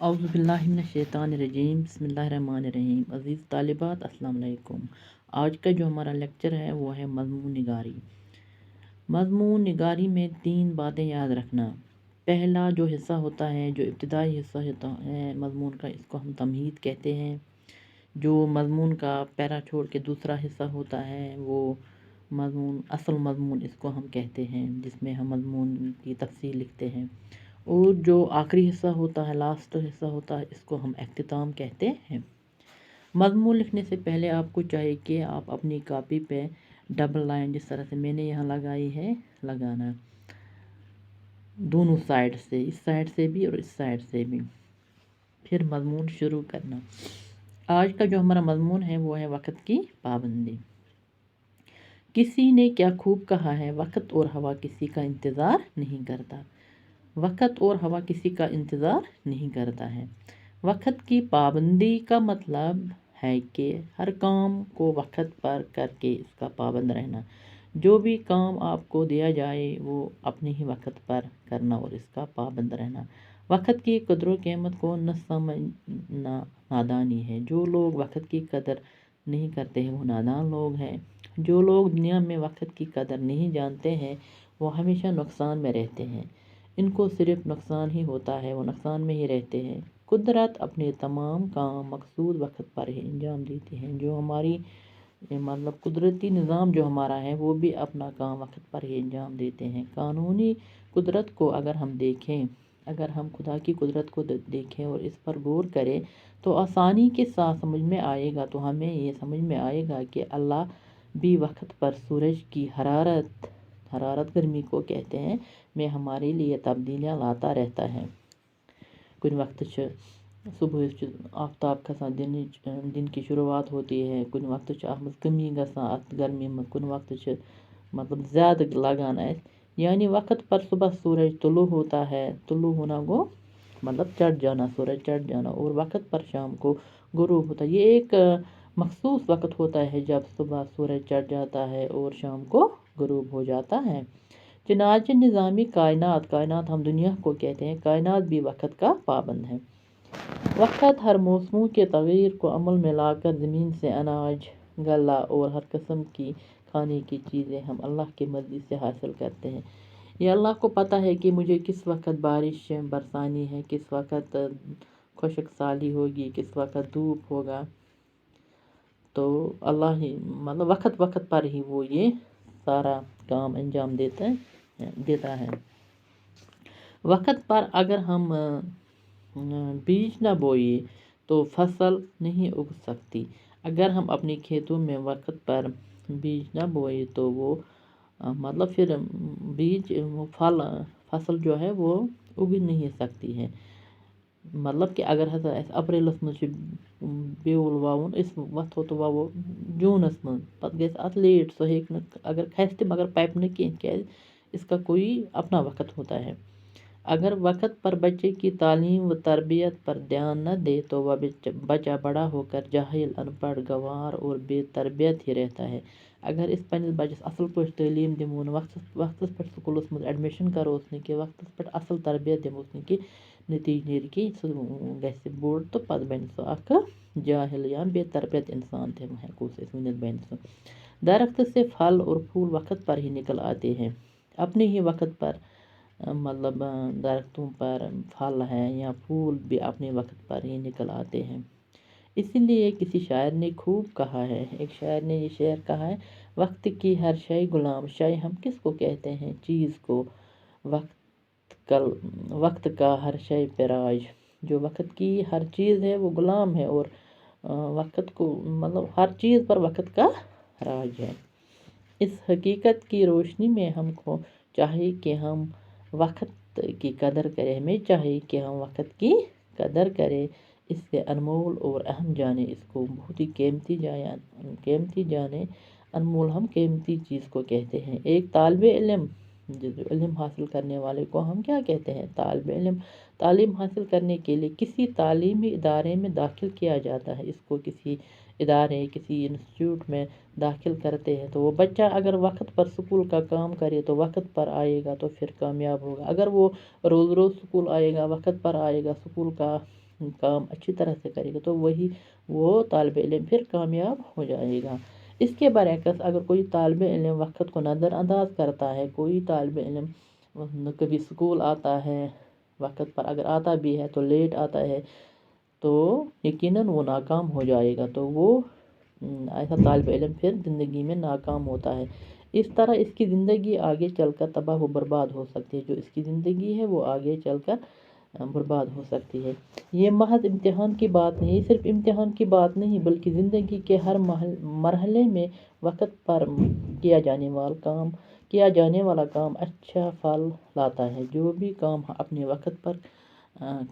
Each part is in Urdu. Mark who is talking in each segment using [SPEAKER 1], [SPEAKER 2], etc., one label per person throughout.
[SPEAKER 1] اعوذ باللہ من الشیطان الرجیم بسم اللہ الرحمن الرحیم۔ عزیز طالبات السلام علیکم۔ آج کا جو ہمارا لیکچر ہے وہ ہے مضمون نگاری۔ مضمون نگاری میں 3 باتیں یاد رکھنا۔ پہلا جو حصہ ہوتا ہے، جو ابتدائی حصہ ہوتا ہے مضمون کا، اس کو ہم تمہید کہتے ہیں۔ جو مضمون کا پیرا چھوڑ کے دوسرا حصہ ہوتا ہے وہ اصل مضمون اس کو ہم کہتے ہیں، جس میں ہم مضمون کی تفصیل لکھتے ہیں۔ اور جو آخری حصہ ہوتا ہے، لاسٹ حصہ ہوتا ہے، اس کو ہم اختتام کہتے ہیں۔ مضمون لکھنے سے پہلے آپ کو چاہیے کہ آپ اپنی کاپی پہ ڈبل لائن جس طرح سے میں نے یہاں لگائی ہے لگانا، دونوں سائڈ سے، اس سائڈ سے بھی اور اس سائڈ سے بھی، پھر مضمون شروع کرنا۔ آج کا جو ہمارا مضمون ہے وہ ہے وقت کی پابندی۔ کسی نے کیا خوب کہا ہے، وقت اور ہوا کسی کا انتظار نہیں کرتا۔ وقت اور ہوا کسی کا انتظار نہیں کرتا ہے۔ وقت کی پابندی کا مطلب ہے کہ ہر کام کو وقت پر کر کے اس کا پابند رہنا۔ جو بھی کام آپ کو دیا جائے وہ اپنے ہی وقت پر کرنا اور اس کا پابند رہنا۔ وقت کی قدر و قیمت کو نہ سمجھنا نادانی ہے۔ جو لوگ وقت کی قدر نہیں کرتے ہیں وہ نادان لوگ ہیں۔ جو لوگ دنیا میں وقت کی قدر نہیں جانتے ہیں وہ ہمیشہ نقصان میں رہتے ہیں۔ ان کو صرف نقصان ہی ہوتا ہے، وہ نقصان میں ہی رہتے ہیں۔ قدرت اپنے تمام کام مقصود وقت پر ہی انجام دیتی ہیں۔ جو ہماری قدرتی نظام جو ہمارا ہے وہ بھی اپنا کام وقت پر ہی انجام دیتے ہیں۔ قانونی قدرت کو اگر ہم دیکھیں، اگر ہم خدا کی قدرت کو دیکھیں اور اس پر غور کریں تو آسانی کے ساتھ سمجھ میں آئے گا، تو ہمیں یہ سمجھ میں آئے گا کہ اللہ بھی وقت پر سورج کی حرارت گرمی کو کہتے ہیں میں ہمارے لیے تبدیلیاں لاتا رہتا ہے۔ کچھ وقت صبح آفتاب کھسان دن کی شروعات ہوتی ہے، کچھ وقت کمی گژھان گرمی میں، کچھ وقت زیادہ لگان ہے، یعنی وقت پر صبح سورج طلوع ہوتا ہے، طلوع ہونا گو چڑھ جانا، سورج چڑھ جانا، اور وقت پر شام کو غروب ہوتا ہے۔ یہ ایک مخصوص وقت ہوتا ہے جب صبح سورج چڑھ جاتا ہے اور شام کو غروب ہو جاتا ہے۔ چنانچہ نظامی کائنات ہم دنیا کو کہتے ہیں، کائنات بھی وقت کا پابند ہے۔ وقت ہر موسموں کے تغیر کو عمل میں لا کر زمین سے اناج، غلہ اور ہر قسم کی کھانے کی چیزیں ہم اللہ کی مرضی سے حاصل کرتے ہیں۔ یہ اللہ کو پتہ ہے کہ مجھے کس وقت بارش برسانی ہے، کس وقت خشک سالی ہوگی، کس وقت دھوپ ہوگا، تو اللہ ہی وقت پر ہی وہ یہ سارا کام انجام دیتا ہے۔ وقت پر اگر ہم بیج نہ بوئے تو فصل نہیں اگ سکتی۔ اگر ہم اپنے کھیتوں میں وقت پر بیج نہ بوئے تو وہ پھر فصل جو ہے وہ اگ نہیں سکتی ہے۔ کہ اگر اپریلس مجھ بیول وون اس وقت تو وہ جونس من پتہ گژھِ ات لیٹ، سو ہیٚکہِ نہٕ اگر کھسہِ تہِ مگر پَپہِ نہٕ کینٛہہ، کیازِ اس کا کوئی اپنا وقت ہوتا ہے۔ اگر وقت پر بچے کی تعلیم و تربیت پر دھیان نہ دے تو وہ بچہ بڑا ہو کر جاہل، ان پڑھ، گنوار اور بے تربیت ہی رہتا ہے۔ اگر اس پنس بچس اصل پٲٹھۍ تعلیم دمو، وقتس پہ سکولس مز ایڈمشن کروس نہ کہ وقتس پہ اصل تربیت دموس نہ کہ نتیجہ نیرِ کہ سُہ گژھِ بوٚڑ تو پتہٕ بنہِ سُہ اکھ جاہل یا بے تربیت انسان تہِ ہیٚکوس أسۍ ؤنِتھ بنہِ سُہ۔ درخت سے پھل اور پھول وقت پر ہی نکل آتے ہیں۔ اپنے ہی وقت پر درختوں پر پھل ہے یا پھول بھی اپنے وقت پر ہی نکل آتے ہیں۔ اسی لیے کسی شاعر نے خوب کہا ہے، ایک شاعر نے یہ شعر کہا ہے، وقت کی ہر شے غلام، شے ہم کس کو کہتے ہیں؟ چیز کو۔ وقت کا ہر شے پہ راج، جو وقت کی ہر چیز ہے وہ غلام ہے، اور وقت کو ہر چیز پر وقت کا راج ہے۔ اس حقیقت کی روشنی میں ہم کو چاہیے کہ ہم وقت کی قدر کریں، ہمیں چاہیے کہ ہم وقت کی قدر کریں، اس سے انمول اور اہم جانیں، اس کو بہت ہی قیمتی جانیں۔ انمول ہم قیمتی چیز کو کہتے ہیں۔ ایک طالب علم، علم حاصل کرنے والے کو ہم کیا کہتے ہیں؟ طالب علم۔ تعلیم حاصل کرنے کے لیے کسی تعلیمی ادارے میں داخل کیا جاتا ہے، اس کو کسی ادارے کسی انسٹیٹیوٹ میں داخل کرتے ہیں، تو وہ بچہ اگر وقت پر سکول کا کام کرے تو وقت پر آئے گا تو پھر کامیاب ہوگا۔ اگر وہ روز روز سکول آئے گا، وقت پر آئے گا، سکول کا کام اچھی طرح سے کرے گا تو وہ طالب علم پھر کامیاب ہو جائے گا۔ اس کے برعکس اگر کوئی طالب علم وقت کو نظر انداز کرتا ہے، کوئی طالب علم کبھی سکول آتا ہے وقت پر، اگر آتا بھی ہے تو لیٹ آتا ہے، تو یقیناً وہ ناکام ہو جائے گا، تو وہ ایسا طالب علم پھر زندگی میں ناکام ہوتا ہے۔ اس طرح اس کی زندگی آگے چل کر تباہ و برباد ہو سکتی ہے، جو اس کی زندگی ہے وہ آگے چل کر برباد ہو سکتی ہے۔ یہ محض امتحان کی بات نہیں، صرف امتحان کی بات نہیں بلکہ زندگی کے ہر مرحلے میں وقت پر کیا جانے والا کام اچھا پھل لاتا ہے۔ جو بھی کام اپنے وقت پر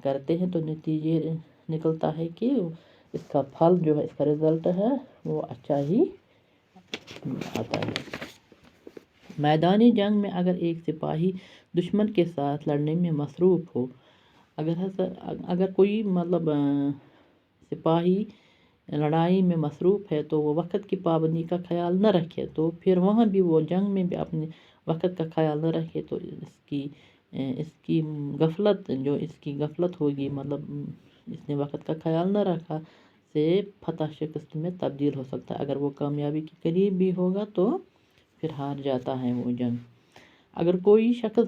[SPEAKER 1] کرتے ہیں تو نتیجے نکلتا ہے کہ اس کا پھل جو ہے، اس کا رزلٹ ہے وہ اچھا ہی آتا ہے۔ میدانی جنگ میں اگر ایک سپاہی دشمن کے ساتھ لڑنے میں مصروف ہو، اگر کوئی سپاہی لڑائی میں مصروف ہے تو وہ وقت کی پابندی کا خیال نہ رکھے، تو پھر وہاں بھی وہ جنگ میں بھی اپنے وقت کا خیال نہ رکھے تو اس کی غفلت ہوگی، اس نے وقت کا خیال نہ رکھا سے فتح شکست میں تبدیل ہو سکتا ہے۔ اگر وہ کامیابی کے قریب بھی ہوگا تو پھر ہار جاتا ہے وہ جنگ۔ اگر کوئی شخص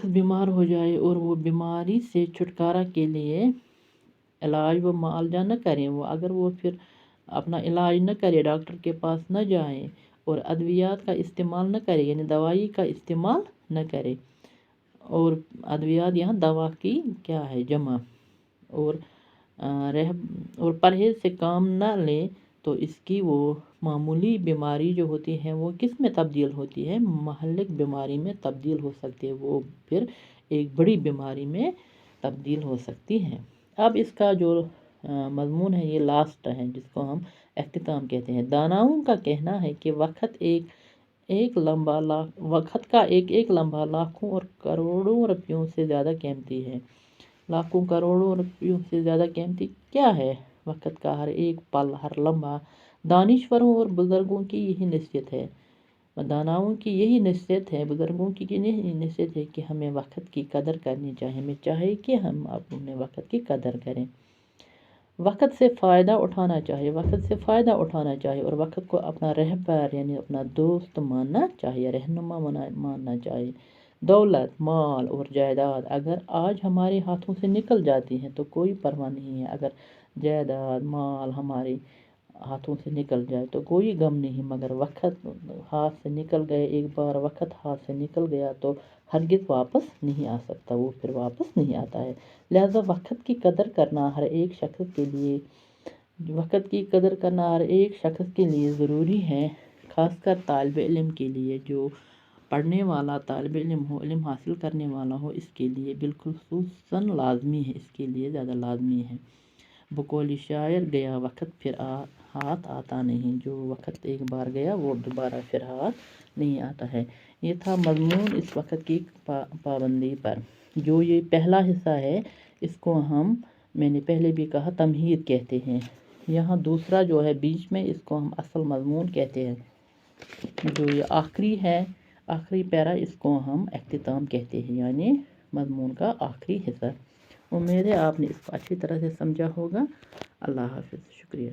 [SPEAKER 1] بیمار ہو جائے اور وہ بیماری سے چھٹکارا کے لیے علاج و معالجہ نہ کریں، اگر وہ پھر اپنا علاج نہ کرے، ڈاکٹر کے پاس نہ جائیں اور ادویات کا استعمال نہ کرے، یعنی دوائی کا استعمال نہ کرے، اور ادویات یہاں دوا کی کیا ہے جمع، اور پرہیز سے کام نہ لیں، تو اس کی وہ معمولی بیماری جو ہوتی ہے وہ کس میں تبدیل ہوتی ہے؟ مہلک بیماری میں تبدیل ہو سکتی ہے، وہ پھر ایک بڑی بیماری میں تبدیل ہو سکتی ہے۔ اب اس کا جو مضمون ہے یہ لاسٹ ہے، جس کو ہم اختتام کہتے ہیں۔ داناؤں کا کہنا ہے کہ وقت کا ایک لمحہ لاکھوں اور کروڑوں روپیوں سے زیادہ قیمتی ہے۔ لاکھوں کروڑوں روپیوں سے زیادہ قیمتی کیا ہے؟ وقت کا ہر ایک پل، ہر لمحہ۔ دانشوروں اور بزرگوں کی یہی نصیحت ہے، داناؤں کی یہی نصیحت ہے، بزرگوں کی یہی نصیحت ہے کہ ہمیں وقت کی قدر کرنی چاہیے، ہمیں چاہیے کہ ہم اپنے وقت کی قدر کریں، وقت سے فائدہ اٹھانا چاہیے اور وقت کو اپنا رہبر یعنی اپنا دوست ماننا چاہیے، رہنما ماننا چاہیے۔ دولت، مال اور جائیداد اگر آج ہمارے ہاتھوں سے نکل جاتی ہیں تو کوئی پرواہ نہیں ہے، اگر جائیداد، مال ہمارے ہاتھوں سے نکل جائے تو کوئی غم نہیں، مگر وقت ہاتھ سے نکل گئے، ایک بار وقت ہاتھ سے نکل گیا تو ہرگز واپس نہیں آ سکتا، وہ پھر واپس نہیں آتا ہے۔ لہذا وقت کی قدر کرنا ہر ایک شخص کے لیے ضروری ہے، خاص کر طالب علم کے لیے، جو پڑھنے والا طالب علم ہو، علم حاصل کرنے والا ہو، اس کے لیے بالخصوصاً لازمی ہے، اس کے لیے زیادہ لازمی ہے۔ بقول شاعر، گیا وقت پھر ہاتھ آتا نہیں، جو وقت ایک بار گیا وہ دوبارہ پھر ہاتھ نہیں آتا ہے۔ یہ تھا مضمون اس وقت کی پابندی پر۔ جو یہ پہلا حصہ ہے اس کو میں نے پہلے بھی کہا تمہید کہتے ہیں، یہاں دوسرا جو ہے بیچ میں، اس کو ہم اصل مضمون کہتے ہیں، جو یہ آخری پیرا، اس کو ہم اختتام کہتے ہیں، یعنی مضمون کا آخری حصہ۔ امید ہے آپ نے اس کو اچھی طرح سے سمجھا ہوگا۔ اللہ حافظ، شکریہ۔